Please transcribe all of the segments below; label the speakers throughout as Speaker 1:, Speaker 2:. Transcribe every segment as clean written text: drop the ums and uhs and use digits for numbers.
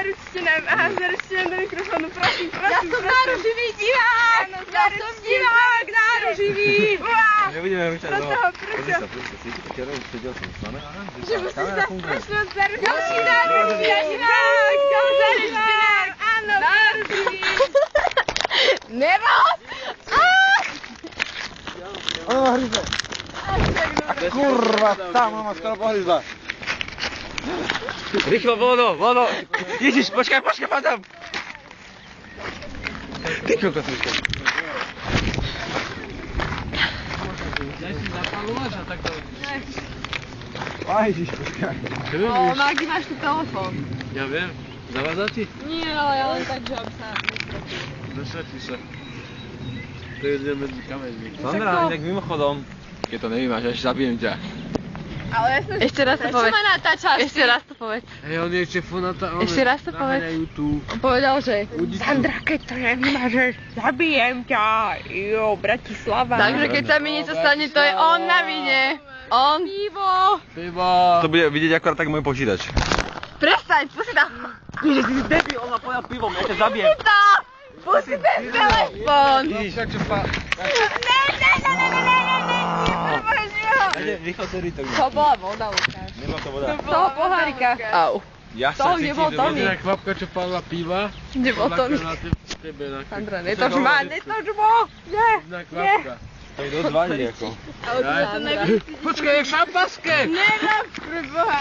Speaker 1: zaručte nám do mikrofonu, prosím.
Speaker 2: Ja som náruživý divák! Ja som divák náruživý!
Speaker 3: Nebudeme ručať doma.
Speaker 1: Prečo? Že musíš nás prosím zaručiť.
Speaker 2: Ďalší náruživý divák!
Speaker 1: Zaručte nám, áno,
Speaker 2: Náruživý! Nemoc!
Speaker 3: Ona ma hryzla. Kurva, tá mama skoro pohryzla. Rýchlo, vodo! Ježiš, počkaj, padám! Ty kokos, počkaj.
Speaker 4: Daj si zapalúvač a takto...
Speaker 3: Ježiš, počkaj.
Speaker 2: Ona, kde máš tu telefón?
Speaker 4: Ja viem. Zavádza ti?
Speaker 2: Nie, ale ja len tak, že aby sa nesvetí.
Speaker 4: Nesvetí sa. To je medzi kameňmi.
Speaker 3: Sandra, inak mimochodom, keď to nevymáš, ešte zabijem ťa.
Speaker 1: Ale ja som...
Speaker 2: Ešte raz to povedz. Čo ma natáčaš? Ešte raz to povedz.
Speaker 4: Hej, on je ešte fonata...
Speaker 2: Ešte raz to povedz.
Speaker 4: Naháňajú tu.
Speaker 2: On povedal, že...
Speaker 1: Sandra, keď to nevymážeš, zabijem ťa. Jo, Bratislava.
Speaker 2: Takže keď sa mi niečo stane, to je on na vine. On.
Speaker 4: Pivo!
Speaker 3: To bude vidieť akorát tak môj počítač.
Speaker 2: Prestaň, pusti to.
Speaker 3: Ježiš, ty si debil, on ma povedal pivom, ja ťa zabijem.
Speaker 2: Pusti to. Pusti ten telefón.
Speaker 4: Ježiš, čo pa...
Speaker 3: Rýchlo to ryto.
Speaker 2: To bola voda, Lukáš.
Speaker 3: Nemá to voda.
Speaker 2: Z toho pohárika. Au.
Speaker 3: Ja
Speaker 2: To
Speaker 3: sa cítim,
Speaker 2: nebol
Speaker 3: že
Speaker 2: to
Speaker 3: bude-
Speaker 2: my.
Speaker 4: Jedna chlapka, čo padla piva.
Speaker 2: Nebol to my.
Speaker 4: Na tebe, na
Speaker 2: Sandra, netoč ma, netoč ma. Nie.
Speaker 4: Jedna chlapka.
Speaker 3: To je dosť vadí, ako.
Speaker 2: Sandra.
Speaker 4: Počkaj, je šampaské!
Speaker 1: Nerob, preboha.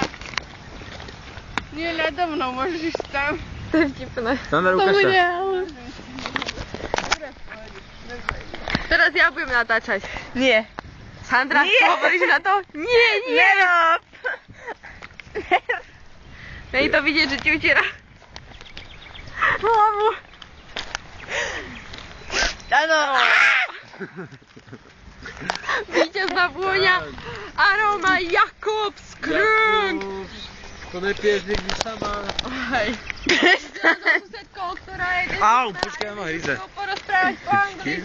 Speaker 1: Nie nado mnou, môžeš ísť tam.
Speaker 2: To je vtipné.
Speaker 3: Sandra,
Speaker 2: To
Speaker 3: ukáž
Speaker 2: bude,
Speaker 3: sa.
Speaker 2: ale... Teraz ja budem natáčať.
Speaker 1: Nie.
Speaker 2: Sandra,
Speaker 1: Nie.
Speaker 2: hovoríš na to? Nie, nie.
Speaker 1: Nerob.
Speaker 2: Nej to vidieť, že ti utiera hlavu.
Speaker 1: Áno.
Speaker 2: Víťazná vôňa. Aroma Jakobs Krung.
Speaker 4: To nepiješ nikdy sama.
Speaker 2: Hej. So susedkou, ktorá je...
Speaker 3: Au, počkaj, ja ma hryze.
Speaker 2: Porozprávať po anglicky.